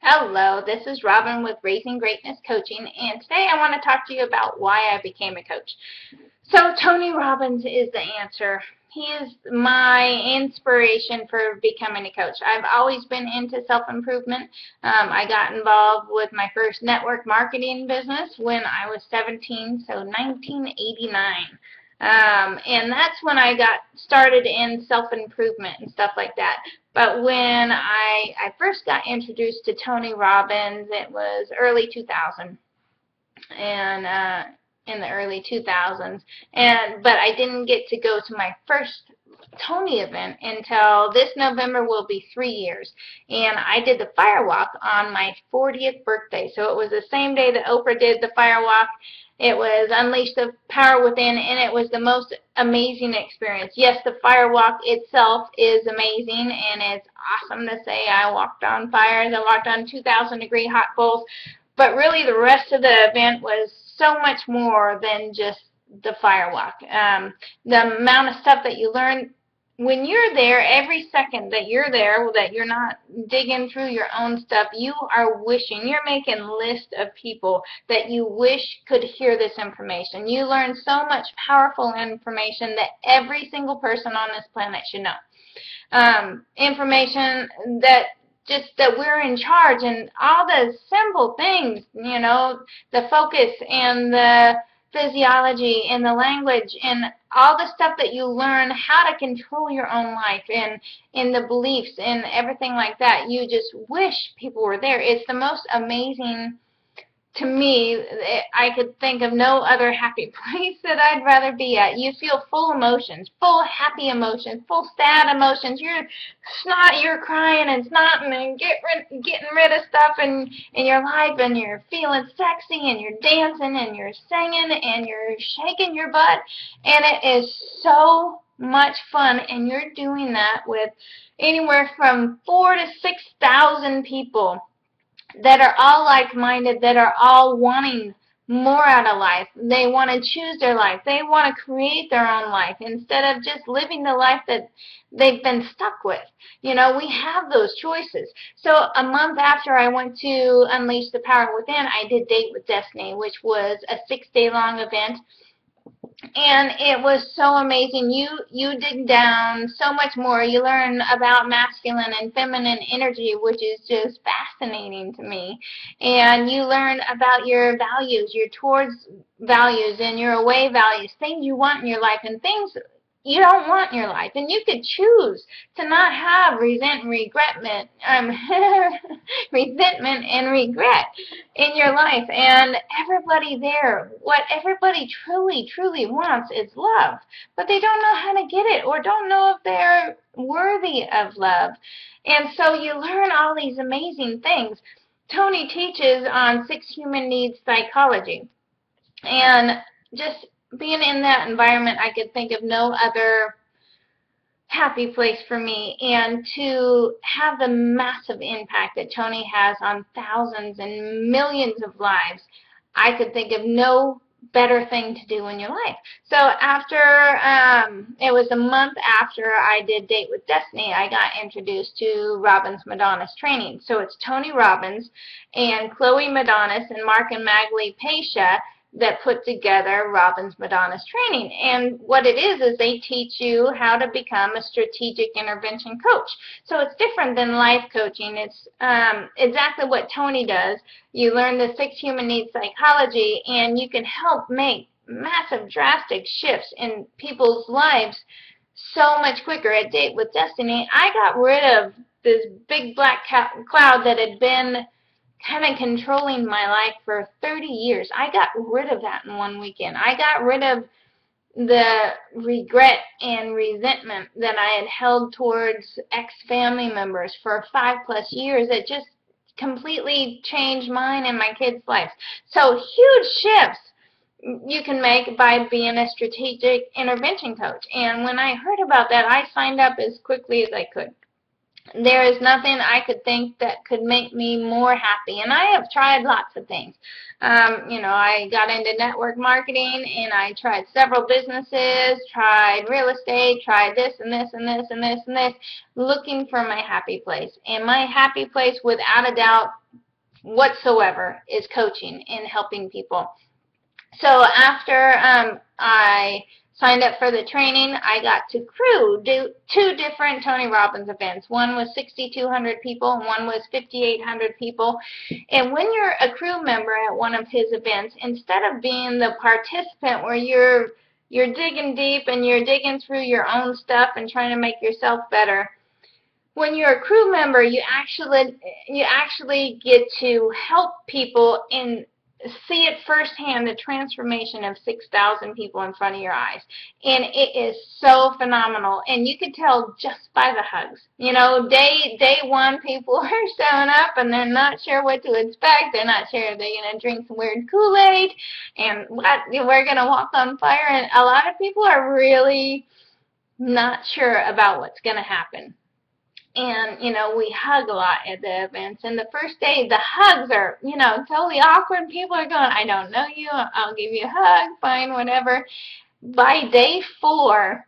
Hello, this is Robyn with Raising Greatness Coaching, and today I want to talk to you about why I became a coach. So Tony Robbins is the answer. He is my inspiration for becoming a coach. I've always been into self-improvement. I got involved with my first network marketing business when I was 17, so 1989. And that's when I got started in self-improvement and stuff like that. But when I first got introduced to Tony Robbins, it was early 2000, and in the early 2000s, but I didn't get to go to my first Tony event until this November will be 3 years, and I did the firewalk on my 40th birthday. So it was the same day that Oprah did the firewalk. It was Unleash the Power Within, and it was the most amazing experience. Yes, the firewalk itself is amazing, and it's awesome to say I walked on fires. I walked on 2,000-degree hot coals, but really the rest of the event was so much more than just the firewalk. The amount of stuff that you learn when you're there, every second that you're there, that you're not digging through your own stuff, you are wishing, you're making a list of people that you wish could hear this information. You learn so much powerful information that every single person on this planet should know. Information that just that we're in charge, and all the simple things, you know, the focus and the physiology and the language and all the stuff that you learn how to control your own life and in the beliefs and everything like that. You just wish people were there. It's the most amazing. To me, I could think of no other happy place that I'd rather be at. You feel full emotions, full happy emotions, full sad emotions. You're snot, you're crying and snotting and getting rid of stuff in your life, and you're feeling sexy, and you're dancing, and you're singing, and you're shaking your butt, and it is so much fun. And you're doing that with anywhere from 4,000 to 6,000 people that are all like-minded, that are all wanting more out of life. They want to choose their life. They want to create their own life instead of just living the life that they've been stuck with. You know, we have those choices. So a month after I went to Unleash the Power Within, I did Date with Destiny, which was a 6-day-long event. And it was so amazing. You dig down so much more. You learn about masculine and feminine energy, which is just fascinating to me. And you learn about your values, your towards values and your away values, things you want in your life and things you don't want in your life. And you could choose to not have resentment and regret in your life. And everybody there, what everybody truly wants is love. But they don't know how to get it, or don't know if they're worthy of love. And so you learn all these amazing things. Tony teaches on 6 human needs psychology. And just being in that environment, I could think of no other happy place for me. And to have the massive impact that Tony has on thousands and millions of lives, I could think of no better thing to do in your life. So after, it was a month after I did Date with Destiny, I got introduced to Robyn's Madonna's training. So it's Tony Robbins and Chloe Madonna's and Mark and Magali Pasha that put together Robyn's Madonna's training. And what it is they teach you how to become a strategic intervention coach. So it's different than life coaching. It's exactly what Tony does. You learn the 6 human needs psychology, and you can help make massive, drastic shifts in people's lives so much quicker. At Date with Destiny, I got rid of this big black cloud that had been kind of controlling my life for 30 years. I got rid of that in one weekend. I got rid of the regret and resentment that I had held towards ex-family members for 5+ years. It just completely changed mine and my kids' lives. So huge shifts you can make by being a strategic intervention coach. And when I heard about that, I signed up as quickly as I could. There is nothing I could think that could make me more happy. And I have tried lots of things. I got into network marketing, and I tried several businesses, tried real estate, tried this and this and this and this and this, looking for my happy place. And my happy place, without a doubt whatsoever, is coaching and helping people. So after I signed up for the training, I got to do 2 different Tony Robbins events. One was 6,200 people, and one was 5,800 people. And when you're a crew member at one of his events, instead of being the participant where you're digging deep and you're digging through your own stuff and trying to make yourself better, when you're a crew member, you actually get to help people and see it firsthand, the transformation of 6,000 people in front of your eyes. And it is so phenomenal. And you could tell just by the hugs. Day one, people are showing up and they're not sure what to expect. They're not sure if they're going to drink some weird Kool-Aid and we're going to walk on fire. And a lot of people are really not sure about what's going to happen. And, we hug a lot at the events. And the first day, the hugs are, totally awkward. People are going, I don't know you. I'll give you a hug. Fine, whatever. By day 4,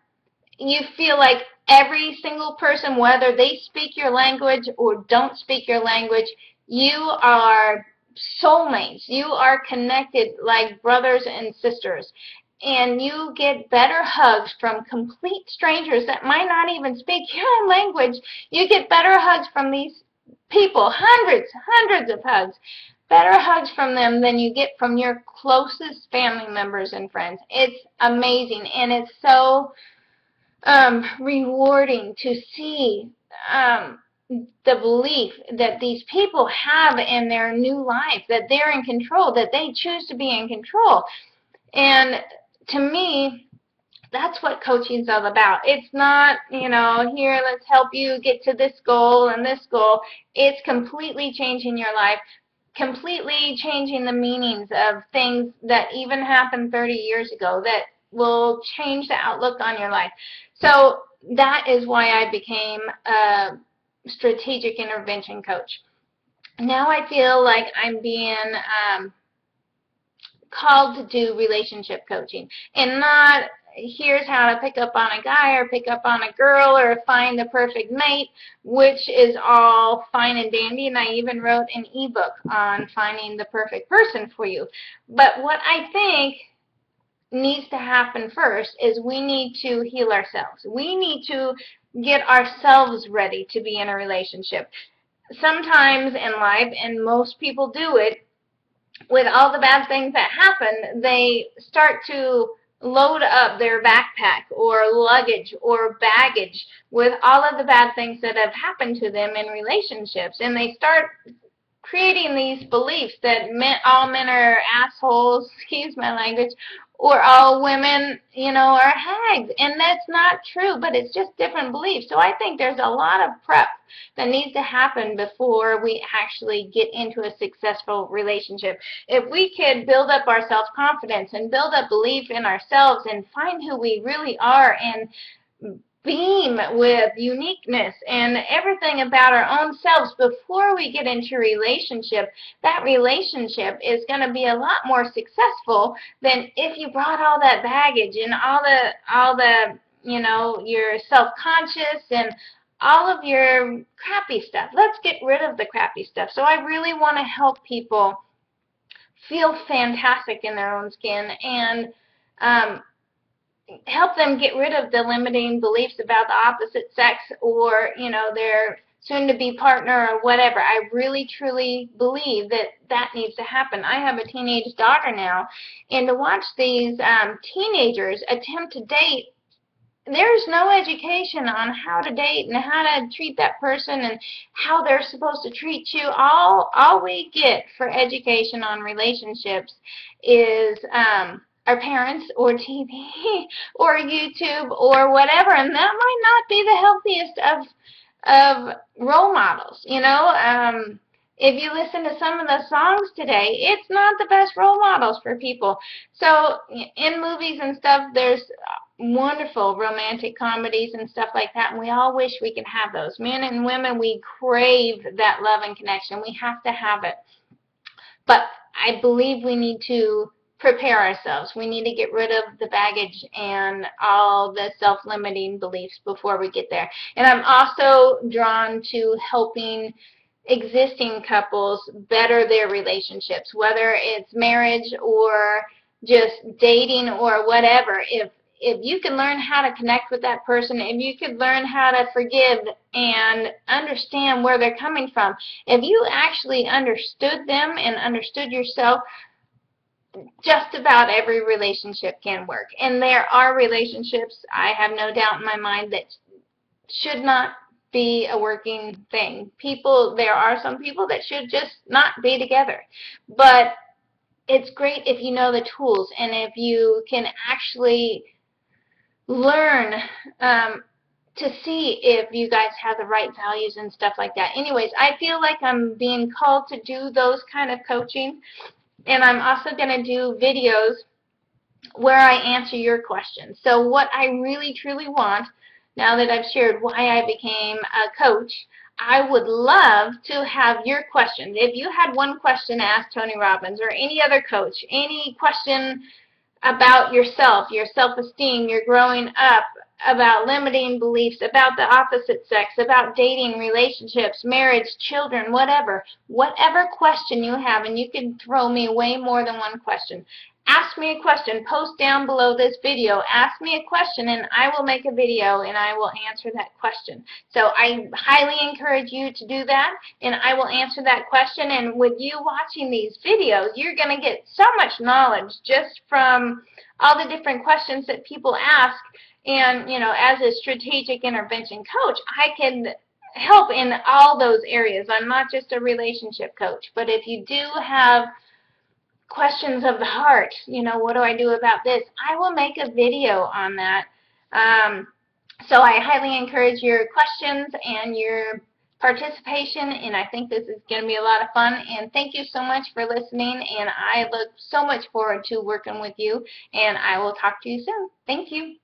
you feel like every single person, whether they speak your language or don't speak your language, you are soulmates. You are connected like brothers and sisters. And you get better hugs from complete strangers that might not even speak your own language. You get better hugs from these people, hundreds of hugs, better hugs from them than you get from your closest family members and friends. It's amazing, and it's so rewarding to see the belief that these people have in their new life, that they're in control, that they choose to be in control. And to me, that's what coaching's all about. It's not, here, let's help you get to this goal and this goal. It's completely changing your life, completely changing the meanings of things that even happened 30 years ago that will change the outlook on your life. So that is why I became a strategic intervention coach. Now I feel like I'm being called to do relationship coaching, and not here's how to pick up on a guy or pick up on a girl or find the perfect mate, which is all fine and dandy, and I even wrote an ebook on finding the perfect person for you. But what I think needs to happen first is we need to heal ourselves. We need to get ourselves ready to be in a relationship. Sometimes in life, and most people do it, with all the bad things that happen, they start to load up their backpack or luggage or baggage with all of the bad things that have happened to them in relationships. And they start creating these beliefs that all men are assholes, excuse my language, or all women, are hags. And that's not true, but it's just different beliefs. So I think there's a lot of prep that needs to happen before we actually get into a successful relationship. If we could build up our self-confidence and build up belief in ourselves and find who we really are and beam with uniqueness and everything about our own selves before we get into a relationship, that relationship is going to be a lot more successful than if you brought all that baggage and all the you're self-conscious and all of your crappy stuff. Let's get rid of the crappy stuff. So I really want to help people feel fantastic in their own skin and help them get rid of the limiting beliefs about the opposite sex or, their soon-to-be partner or whatever. I really, truly believe that needs to happen. I have a teenage daughter now, and to watch these teenagers attempt to date, there's no education on how to date and how to treat that person and how they're supposed to treat you. All we get for education on relationships is our parents or TV or YouTube or whatever, and that might not be the healthiest of role models. If you listen to some of the songs today, it's not the best role models for people. So in movies and stuff, there's wonderful romantic comedies and stuff like that, and we all wish we could have those. Men and women, we crave that love and connection. We have to have it. But I believe we need to prepare ourselves. We need to get rid of the baggage and all the self-limiting beliefs before we get there. And I'm also drawn to helping existing couples better their relationships, whether it's marriage or just dating or whatever. If you can learn how to connect with that person, if you could learn how to forgive and understand where they're coming from, if you actually understood them and understood yourself, just about every relationship can work. And there are relationships, I have no doubt in my mind, that should not be a working thing. There are some people that should just not be together. But it's great if you know the tools and if you can actually learn to see if you guys have the right values and stuff like that. Anyways, I feel like I'm being called to do those kind of coaching, and I'm also going to do videos where I answer your questions. So what I really truly want, now that I've shared why I became a coach, I would love to have your questions. If you had one question to ask Tony Robbins or any other coach, any question about yourself, your self-esteem, your growing up, about limiting beliefs, about the opposite sex, about dating, relationships, marriage, children, whatever question you have, and you can throw me way more than one question. Ask me a question. Post down below this video. Ask me a question, and I will make a video, and I will answer that question. So I highly encourage you to do that, and I will answer that question. And with you watching these videos, you're going to get so much knowledge just from all the different questions that people ask. And, you know, as a strategic intervention coach, I can help in all those areas. I'm not just a relationship coach, but if you do have questions of the heart, you know, what do I do about this? I will make a video on that. So I highly encourage your questions and your participation, and I think this is going to be a lot of fun. And thank you so much for listening, and I look so much forward to working with you, and I will talk to you soon. Thank you.